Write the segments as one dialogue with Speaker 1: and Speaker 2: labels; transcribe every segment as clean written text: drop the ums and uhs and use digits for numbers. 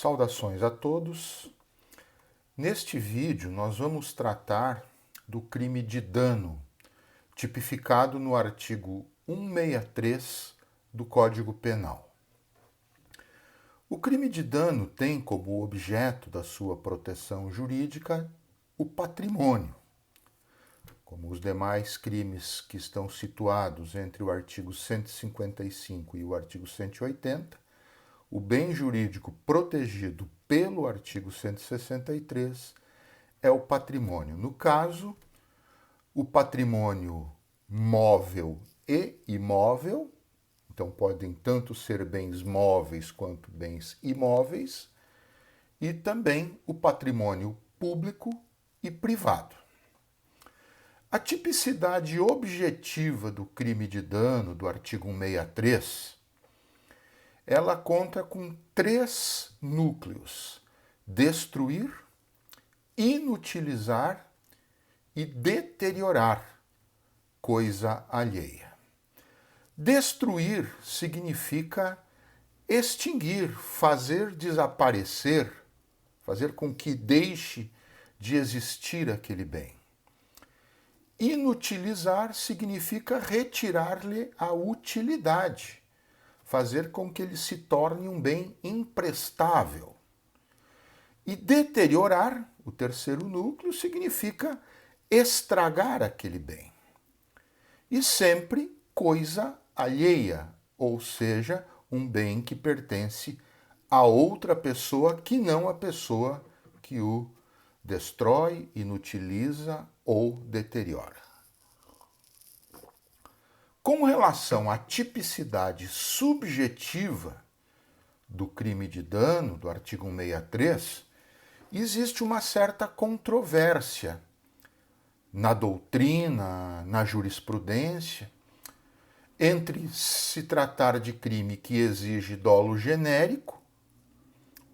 Speaker 1: Saudações a todos. Neste vídeo nós vamos tratar do crime de dano, tipificado no artigo 163 do Código Penal. O crime de dano tem como objeto da sua proteção jurídica o patrimônio. Como os demais crimes que estão situados entre o artigo 155 e o artigo 180, o bem jurídico protegido pelo artigo 163 é o patrimônio. No caso, o patrimônio móvel e imóvel, então podem tanto ser bens móveis quanto bens imóveis, e também o patrimônio público e privado. A tipicidade objetiva do crime de dano do artigo 163, ela conta com 3 núcleos: destruir, inutilizar e deteriorar coisa alheia. Destruir significa extinguir, fazer desaparecer, fazer com que deixe de existir aquele bem. Inutilizar significa retirar-lhe a utilidade, fazer com que ele se torne um bem imprestável. E deteriorar, o terceiro núcleo, significa estragar aquele bem. E sempre coisa alheia, ou seja, um bem que pertence a outra pessoa que não a pessoa que o destrói, inutiliza ou deteriora. Com relação à tipicidade subjetiva do crime de dano, do artigo 163, existe uma certa controvérsia na doutrina, na jurisprudência, entre se tratar de crime que exige dolo genérico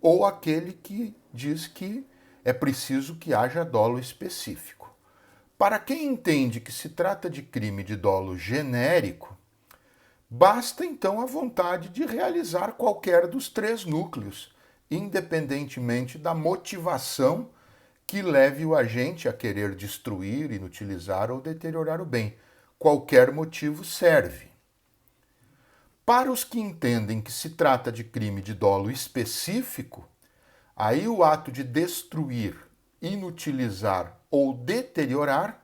Speaker 1: ou aquele que diz que é preciso que haja dolo específico. Para quem entende que se trata de crime de dolo genérico, basta então a vontade de realizar qualquer dos 3 núcleos, independentemente da motivação que leve o agente a querer destruir, inutilizar ou deteriorar o bem. Qualquer motivo serve. Para os que entendem que se trata de crime de dolo específico, aí o ato de destruir, inutilizar ou deteriorar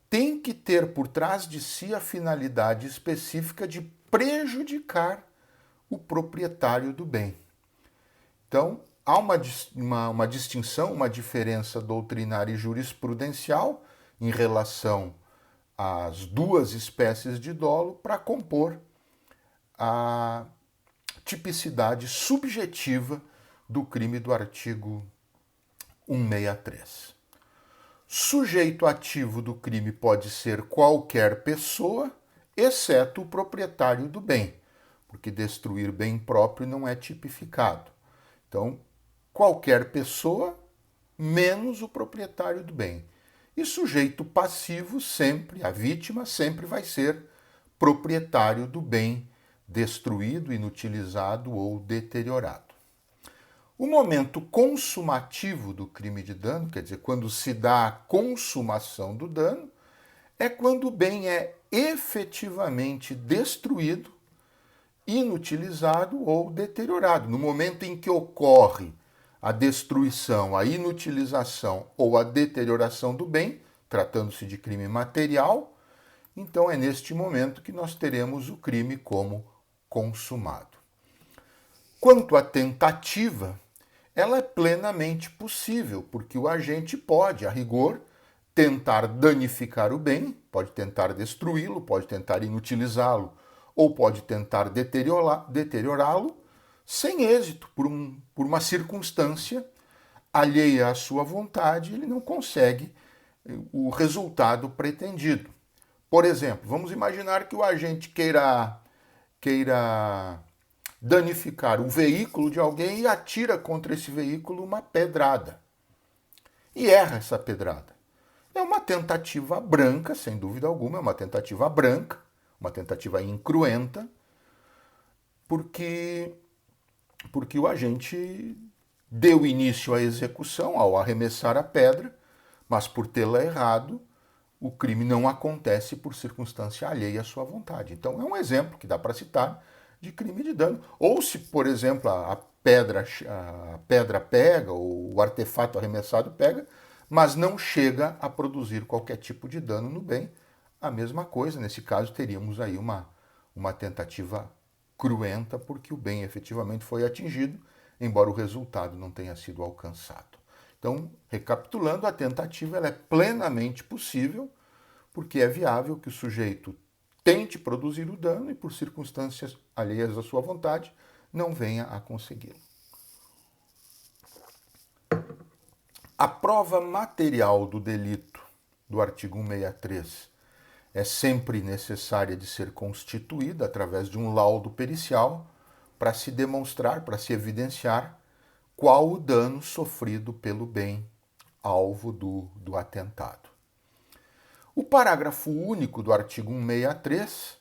Speaker 1: tem que ter por trás de si a finalidade específica de prejudicar o proprietário do bem. Então, há uma distinção, uma diferença doutrinária e jurisprudencial em relação às 2 espécies de dolo para compor a tipicidade subjetiva do crime do artigo 163. Sujeito ativo do crime pode ser qualquer pessoa, exceto o proprietário do bem, porque destruir bem próprio não é tipificado. Então, qualquer pessoa, menos o proprietário do bem. E sujeito passivo sempre, a vítima sempre vai ser proprietário do bem destruído, inutilizado ou deteriorado. O momento consumativo do crime de dano, quer dizer, quando se dá a consumação do dano, é quando o bem é efetivamente destruído, inutilizado ou deteriorado. No momento em que ocorre a destruição, a inutilização ou a deterioração do bem, tratando-se de crime material, então é neste momento que nós teremos o crime como consumado. Quanto à tentativa, ela é plenamente possível, porque o agente pode, a rigor, tentar danificar o bem, pode tentar destruí-lo, pode tentar inutilizá-lo, ou pode tentar deteriorá-lo, sem êxito, por uma circunstância alheia à sua vontade, ele não consegue o resultado pretendido. Por exemplo, vamos imaginar que o agente queira danificar o veículo de alguém e atira contra esse veículo uma pedrada. E erra essa pedrada. É uma tentativa branca, sem dúvida alguma, é uma tentativa branca, uma tentativa incruenta, porque o agente deu início à execução ao arremessar a pedra, mas por tê-la errado, o crime não acontece por circunstância alheia à sua vontade. Então é um exemplo que dá para citar de crime de dano. Ou se, por exemplo, a pedra pega, ou o artefato arremessado pega, mas não chega a produzir qualquer tipo de dano no bem, a mesma coisa. Nesse caso, teríamos aí uma tentativa cruenta, porque o bem efetivamente foi atingido, embora o resultado não tenha sido alcançado. Então, recapitulando, a tentativa ela é plenamente possível, porque é viável que o sujeito tente produzir o dano e, por circunstâncias alheias à sua vontade, não venha a consegui-lo. A prova material do delito do artigo 163 é sempre necessária de ser constituída através de um laudo pericial para se demonstrar, para se evidenciar qual o dano sofrido pelo bem alvo do atentado. O parágrafo único do artigo 163,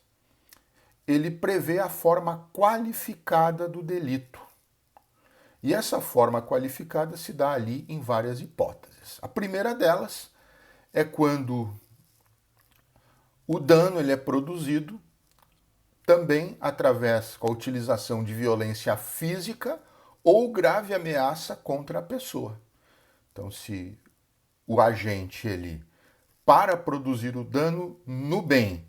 Speaker 1: ele prevê a forma qualificada do delito. E essa forma qualificada se dá ali em várias hipóteses. A primeira delas é quando o dano ele é produzido também através com a utilização de violência física ou grave ameaça contra a pessoa. Então, se o agente, ele, para produzir o dano no bem,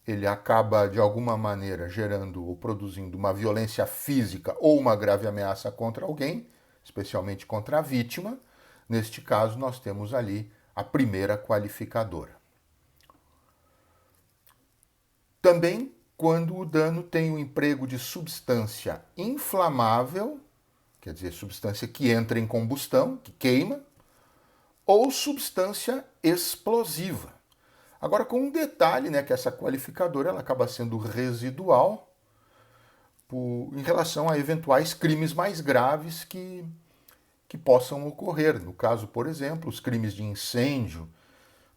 Speaker 1: ele acaba de alguma maneira gerando ou produzindo uma violência física ou uma grave ameaça contra alguém, especialmente contra a vítima, neste caso nós temos ali a primeira qualificadora. Também quando o dano tem o emprego de substância inflamável, quer dizer, substância que entra em combustão, que queima, ou substância explosiva. Agora, com um detalhe, né, que essa qualificadora ela acaba sendo residual em relação a eventuais crimes mais graves que possam ocorrer. No caso, por exemplo, os crimes de incêndio,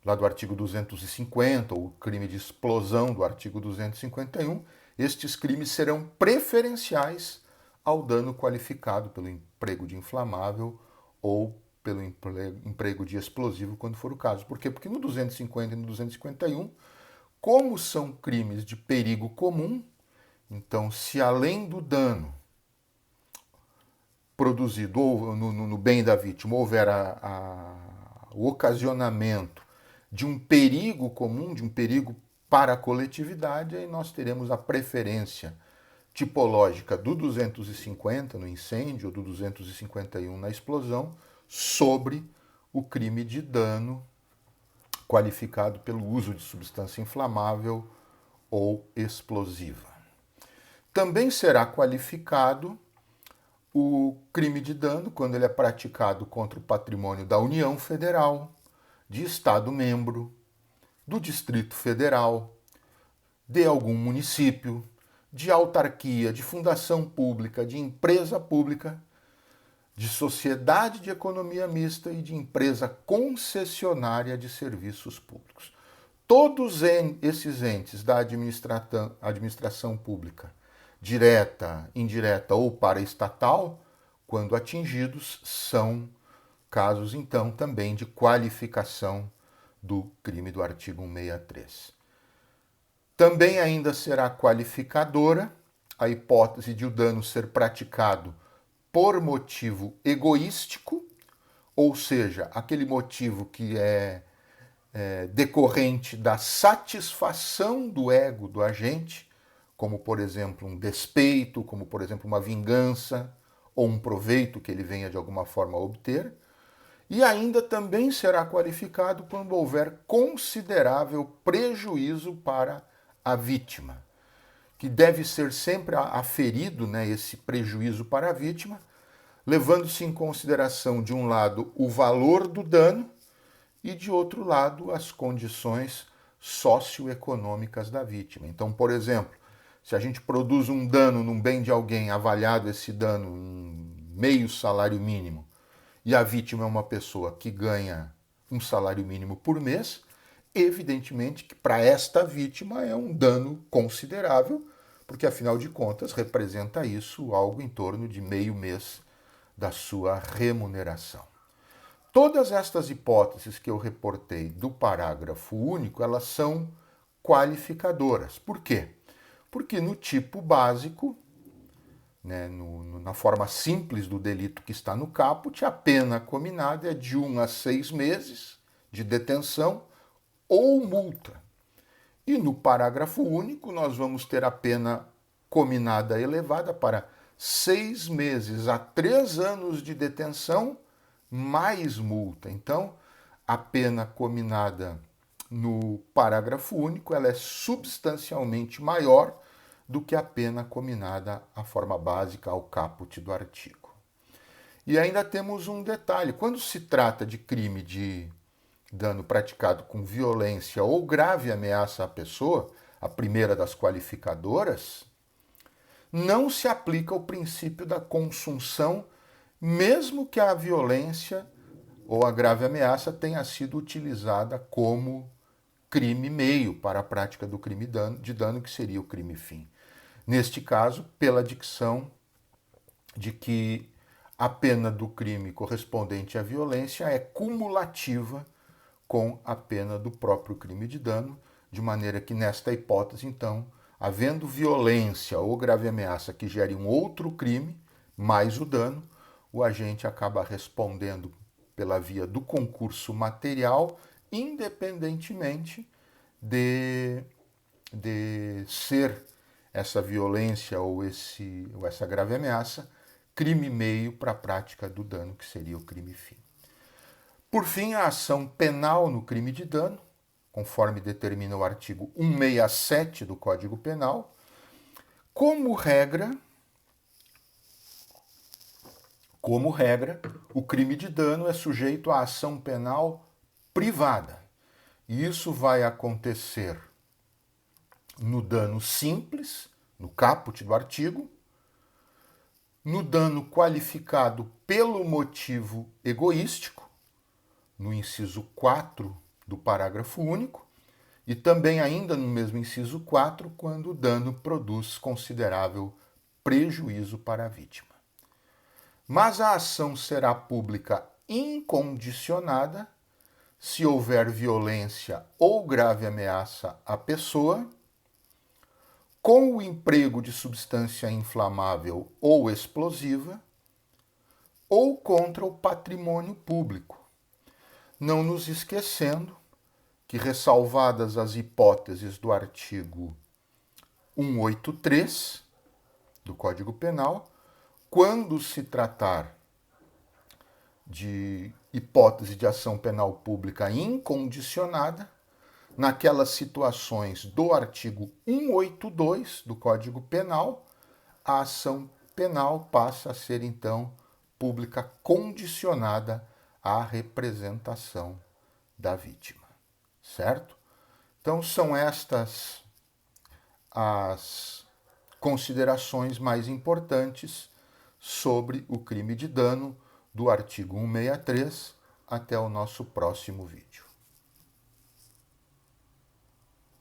Speaker 1: lá do artigo 250, ou o crime de explosão do artigo 251, estes crimes serão preferenciais ao dano qualificado pelo emprego de inflamável ou pelo emprego de explosivo, quando for o caso. Por quê? Porque no 250 e no 251, como são crimes de perigo comum, então, se além do dano produzido no bem da vítima houver o ocasionamento de um perigo comum, de um perigo para a coletividade, aí nós teremos a preferência tipológica do 250 no incêndio, ou do 251 na explosão, sobre o crime de dano qualificado pelo uso de substância inflamável ou explosiva. Também será qualificado o crime de dano quando ele é praticado contra o patrimônio da União Federal, de Estado-membro, do Distrito Federal, de algum município, de autarquia, de fundação pública, de empresa pública, de sociedade de economia mista e de empresa concessionária de serviços públicos. Todos esses entes da administração pública, direta, indireta ou paraestatal, quando atingidos, são casos, então, também de qualificação do crime do artigo 163. Também ainda será qualificadora a hipótese de o dano ser praticado por motivo egoístico, ou seja, aquele motivo que é decorrente da satisfação do ego do agente, como, por exemplo, um despeito, como, por exemplo, uma vingança ou um proveito que ele venha de alguma forma a obter. E ainda também será qualificado quando houver considerável prejuízo para a vítima, que deve ser sempre aferido, né, esse prejuízo para a vítima, levando-se em consideração, de um lado, o valor do dano e, de outro lado, as condições socioeconômicas da vítima. Então, por exemplo, se a gente produz um dano num bem de alguém, avaliado esse dano em meio salário mínimo, e a vítima é uma pessoa que ganha um salário mínimo por mês, evidentemente que para esta vítima é um dano considerável, porque afinal de contas representa isso algo em torno de meio mês da sua remuneração. Todas estas hipóteses que eu reportei do parágrafo único, elas são qualificadoras. Por quê? Porque no tipo básico, né, na forma simples do delito que está no caput, a pena cominada é de 1 a 6 meses de detenção ou multa. E no parágrafo único, nós vamos ter a pena cominada elevada para 6 meses a 3 anos de detenção mais multa. Então, a pena cominada no parágrafo único ela é substancialmente maior do que a pena cominada à forma básica ao caput do artigo. E ainda temos um detalhe: quando se trata de crime de dano praticado com violência ou grave ameaça à pessoa, a primeira das qualificadoras, não se aplica o princípio da consunção, mesmo que a violência ou a grave ameaça tenha sido utilizada como crime meio para a prática do crime de dano, que seria o crime fim. Neste caso, pela dicção de que a pena do crime correspondente à violência é cumulativa com a pena do próprio crime de dano, de maneira que nesta hipótese, então, havendo violência ou grave ameaça que gere um outro crime, mais o dano, o agente acaba respondendo pela via do concurso material, independentemente de ser essa violência ou essa grave ameaça crime meio para a prática do dano, que seria o crime fim. Por fim, a ação penal no crime de dano, conforme determina o artigo 167 do Código Penal, como regra, o crime de dano é sujeito à ação penal privada. E isso vai acontecer no dano simples, no caput do artigo, no dano qualificado pelo motivo egoístico, no inciso 4 do parágrafo único, e também ainda no mesmo inciso 4, quando o dano produz considerável prejuízo para a vítima. Mas a ação será pública incondicionada se houver violência ou grave ameaça à pessoa, com o emprego de substância inflamável ou explosiva, ou contra o patrimônio público. Não nos esquecendo que, ressalvadas as hipóteses do artigo 183 do Código Penal, quando se tratar de hipótese de ação penal pública incondicionada, naquelas situações do artigo 182 do Código Penal, a ação penal passa a ser, então, pública condicionada à representação da vítima, certo? Então, são estas as considerações mais importantes sobre o crime de dano do artigo 163. Até o nosso próximo vídeo.